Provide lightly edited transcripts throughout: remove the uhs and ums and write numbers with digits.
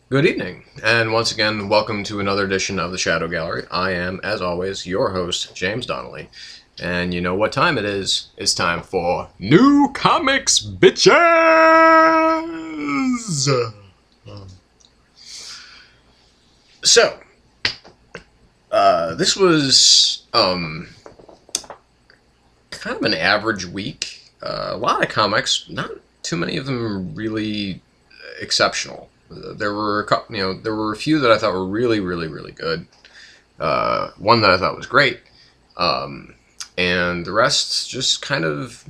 Good evening, and once again, welcome to another edition of the Shadow Gallery. I am, as always, your host, James Donnelly. And you know what time it is? It's time for New Comics, bitches! So, this was, kind of an average week. A lot of comics, not too many of them really exceptional. There were there were a few that I thought were really, really, really good. One that I thought was great, and the rest just kind of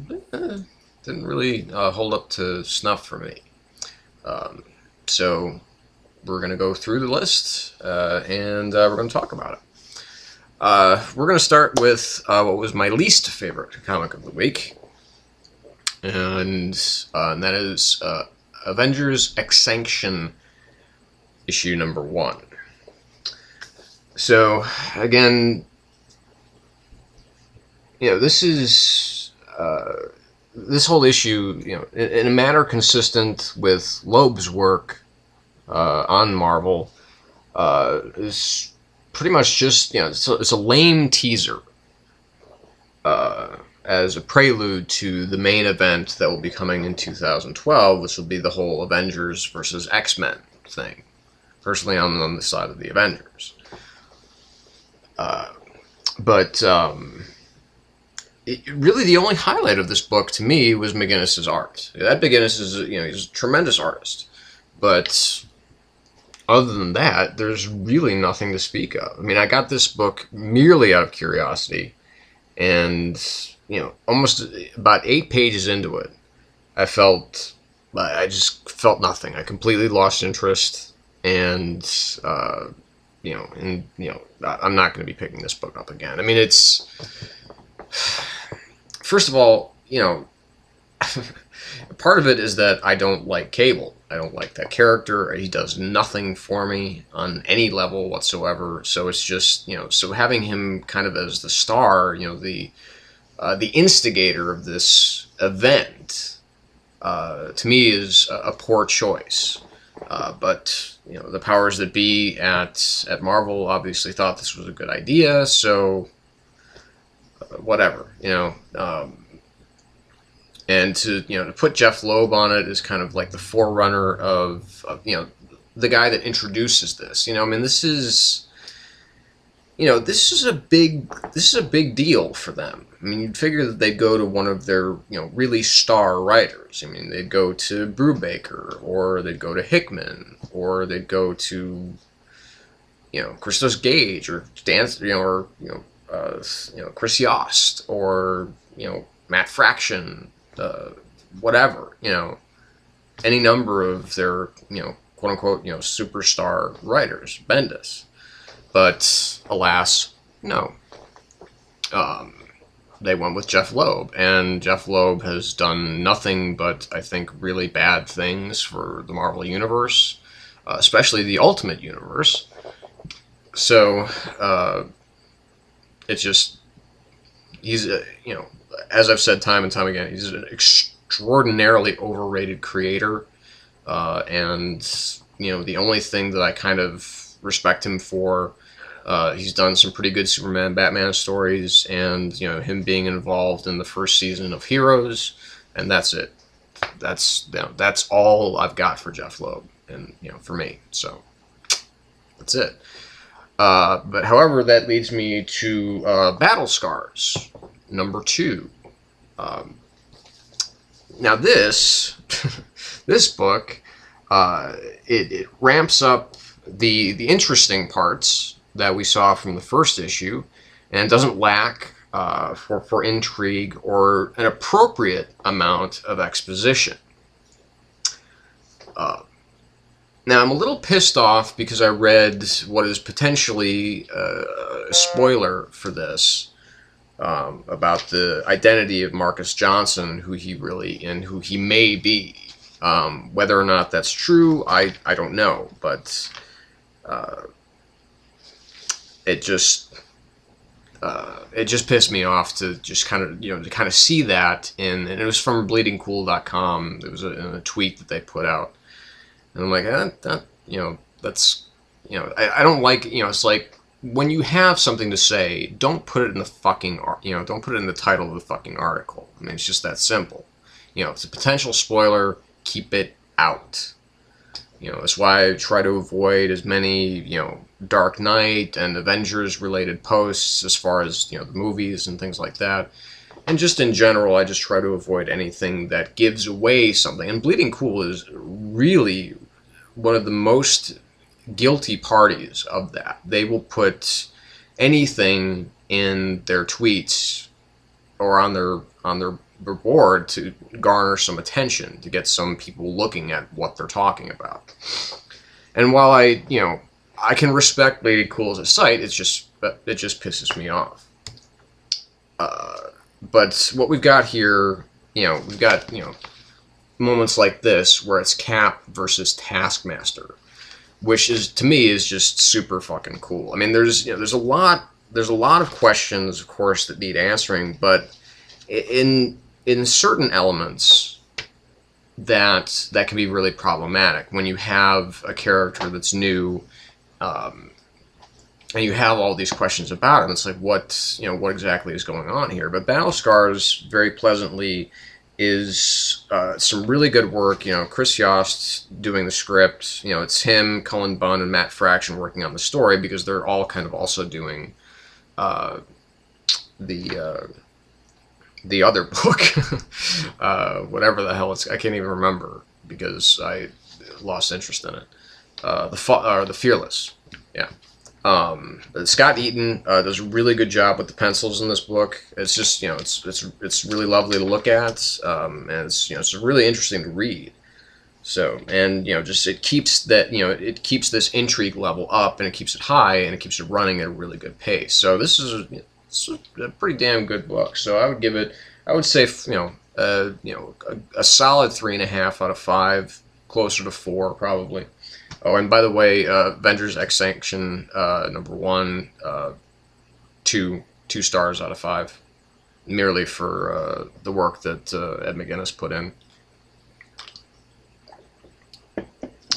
didn't really hold up to snuff for me. So we're gonna go through the list and we're gonna talk about it. We're gonna start with what was my least favorite comic of the week, and that is Avengers X-Sanction issue number 1. So, again, this is, this whole issue, in a manner consistent with Loeb's work on Marvel, is pretty much just, it's a lame teaser as a prelude to the main event that will be coming in 2012, which will be the whole Avengers versus X-Men thing. Personally, I'm on the side of the Avengers. Really the only highlight of this book to me was McGinnis's art. Ed McGinnis is, he's a tremendous artist. But other than that, there's really nothing to speak of. I mean, I got this book merely out of curiosity, and almost about 8 pages into it, I just felt nothing. I completely lost interest, and I'm not going to be picking this book up again. I mean, it's, first of all, part of it is that I don't like Cable. I don't like that character. He does nothing for me on any level whatsoever. So it's just, so having him kind of as the star, the instigator of this event, to me is a poor choice. But the powers that be at Marvel obviously thought this was a good idea, so whatever, and to put Jeff Loeb on it is kind of like the forerunner of the guy that introduces this. I mean, this is a big deal for them. I mean, you'd figure that they'd go to one of their, really star writers. I mean, they'd go to Brubaker, or they'd go to Hickman, or they'd go to, Christos Gage, or Chris Yost, or, Matt Fraction, whatever, any number of their, quote unquote, superstar writers, Bendis. But alas, no. They went with Jeff Loeb, and Jeff Loeb has done nothing but, I think, really bad things for the Marvel Universe, especially the Ultimate Universe. So, it's just, he's, as I've said time and time again, he's an extraordinarily overrated creator, and, the only thing that I kind of respect him for, he's done some pretty good Superman, Batman stories, and him being involved in the first season of Heroes, and that's it. That's all I've got for Jeff Loeb, and for me. So that's it. But however, that leads me to Battle Scars number 2. Now this this book it ramps up the interesting parts that we saw from the first issue, and doesn't lack for intrigue or an appropriate amount of exposition. Now, I'm a little pissed off because I read what is potentially a spoiler for this, about the identity of Marcus Johnson, who he may be. Whether or not that's true, I don't know, but it just pissed me off to just kind of see that and it was from bleedingcool.com. It was in a tweet that they put out, and I'm like, that's, I don't like, it's like, when you have something to say, don't put it in the fucking, don't put it in the title of the fucking article. I mean, it's just that simple. If it's a potential spoiler, keep it out. That's why I try to avoid as many, Dark Knight and Avengers related posts as far as, the movies and things like that. And just in general, I just try to avoid anything that gives away something. And Bleeding Cool is really one of the most guilty parties of that. They will put anything in their tweets or on their board to garner some attention, to get some people looking at what they're talking about. And while I can respect Bleeding Cool as a site, it just pisses me off. But what we've got here, we've got, moments like this where it's Cap versus Taskmaster, which is, to me, is just super fucking cool. I mean, there's a lot of questions, of course, that need answering, but in certain elements that can be really problematic when you have a character that's new, and you have all these questions about him. It's like, what exactly is going on here? But Battle Scars, very pleasantly, is some really good work. Chris Yost doing the script. It's him, Cullen Bunn, and Matt Fraction working on the story, because they're all kind of also doing the other book, whatever the hell it's. I can't even remember because I lost interest in it. The Fearless, yeah. Scott Eaton does a really good job with the pencils in this book. It's just, it's really lovely to look at, and it's really interesting to read. So, and just it keeps that, it keeps this intrigue level up, and it keeps it high, and it keeps it running at a really good pace. So this is a pretty damn good book. So I would give it, I would say, a solid 3.5 out of 5, closer to 4 probably. Oh, and by the way, Avengers X-Sanction #1, 2 stars out of 5, merely for the work that Ed McGuinness put in.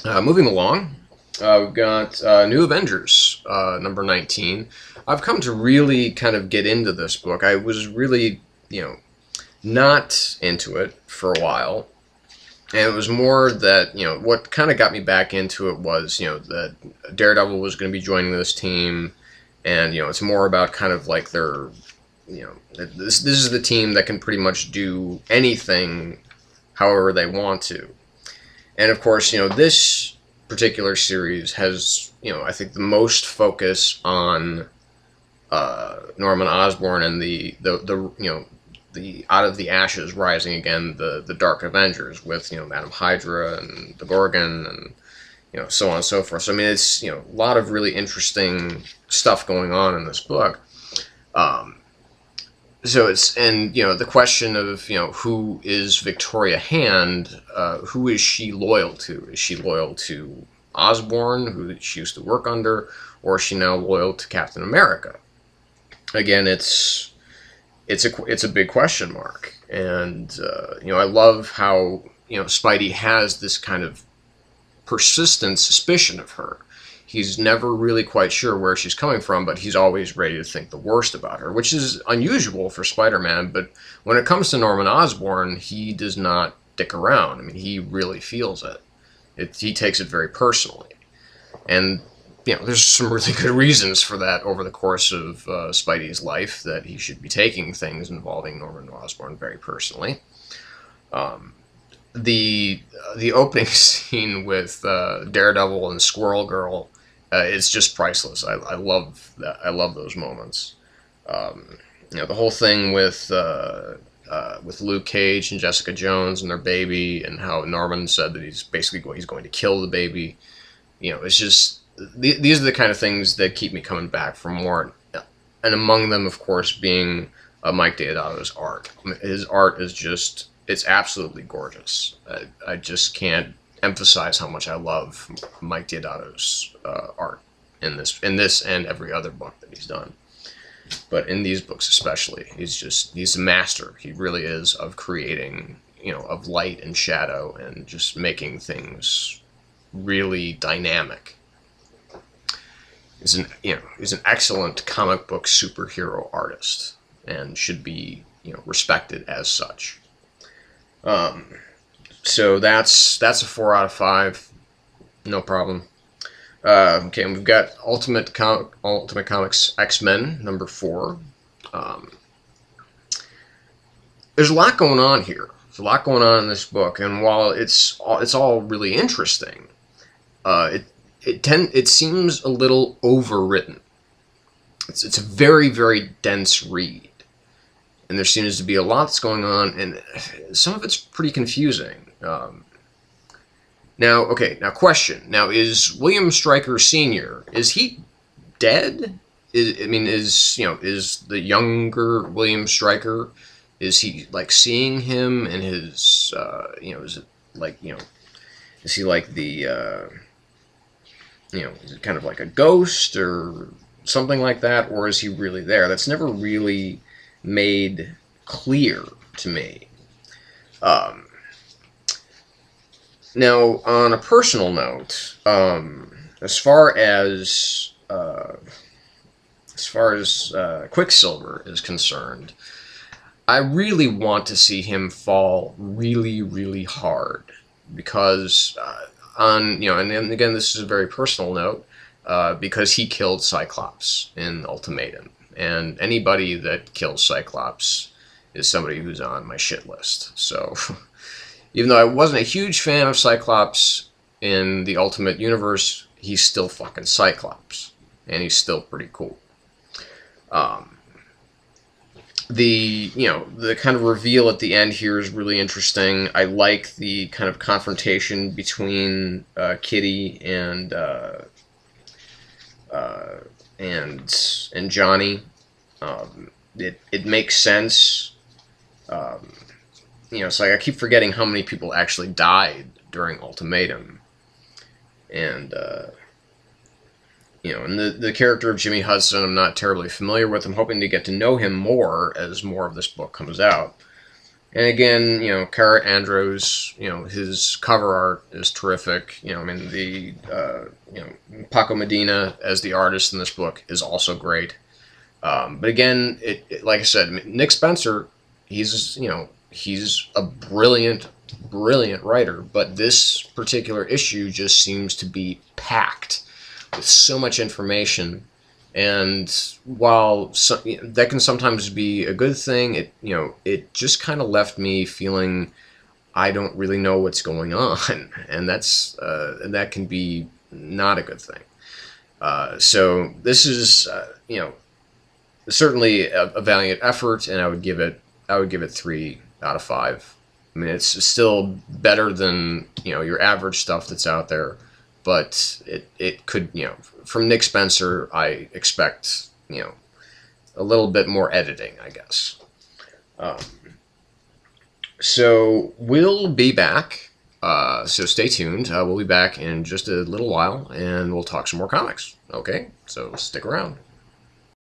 Moving along, we've got New Avengers #19. I've come to really kind of get into this book. I was really, not into it for a while. And it was more that, what kind of got me back into it was, that Daredevil was going to be joining this team. And, it's more about kind of like their, this is the team that can pretty much do anything however they want to. And, of course, this particular series has, I think the most focus on Norman Osborn and the out of the ashes rising again, the Dark Avengers with, Madam Hydra and the Gorgon and, so on and so forth. So, I mean, it's, a lot of really interesting stuff going on in this book. So it's, and, the question of, who is Victoria Hand, who is she loyal to? Is she loyal to Osborn, who she used to work under, or is she now loyal to Captain America? Again, it's a big question mark, and I love how Spidey has this kind of persistent suspicion of her. He's never really quite sure where she's coming from, but he's always ready to think the worst about her, which is unusual for Spider-Man. But when it comes to Norman Osborn, he does not dick around. I mean, he really feels it. He takes it very personally, and there's some really good reasons for that over the course of Spidey's life, that he should be taking things involving Norman Osborn very personally. The opening scene with Daredevil and Squirrel Girl, it's just priceless. I love that. I love those moments. The whole thing with Luke Cage and Jessica Jones and their baby, and how Norman said that he's going to kill the baby. It's just. These are the kind of things that keep me coming back for more, and among them, of course, being Mike Deodato's art. His art is just, it's absolutely gorgeous. I just can't emphasize how much I love Mike Deodato's art in this and every other book that he's done. But in these books especially, he's a master. He really is, of creating, of light and shadow, and just making things really dynamic. Is an excellent comic book superhero artist and should be respected as such. So that's a 4 out of 5, no problem. Okay, and we've got Ultimate Comics X-Men #4. There's a lot going on here. There's a lot going on in this book, and while it's all really interesting, it seems a little overwritten. It's a very, very dense read, and there seems to be a lot that's going on, and some of it's pretty confusing. Now, question. Now, is William Stryker Sr., is he dead? Is the younger William Stryker, is he, like, seeing him in his, is it, like, is he, like, the, is it kind of like a ghost or something like that, or is he really there? That's never really made clear to me. Now, on a personal note, as far as Quicksilver is concerned, I really want to see him fall really, really hard, because and again, this is a very personal note, because he killed Cyclops in Ultimatum, and anybody that kills Cyclops is somebody who's on my shit list. So, even though I wasn't a huge fan of Cyclops in the Ultimate Universe, he's still fucking Cyclops, and he's still pretty cool. The kind of reveal at the end here is really interesting. I like the kind of confrontation between Kitty and Johnny. It makes sense. It's like I keep forgetting how many people actually died during Ultimatum, and and the character of Jimmy Hudson, I'm not terribly familiar with. I'm hoping to get to know him more as more of this book comes out. And again, Kara Andrews, his cover art is terrific. Paco Medina as the artist in this book is also great. But again, like I said, Nick Spencer, he's a brilliant writer, but this particular issue just seems to be packed with so much information, and while that can sometimes be a good thing, it just kind of left me feeling I don't really know what's going on, and that can be not a good thing. So this is certainly a valiant effort, and I would give it 3 out of 5. I mean, it's still better than your average stuff that's out there. But it could, from Nick Spencer, I expect, a little bit more editing, I guess. So we'll be back. So stay tuned. We'll be back in just a little while, and we'll talk some more comics. Okay? So stick around.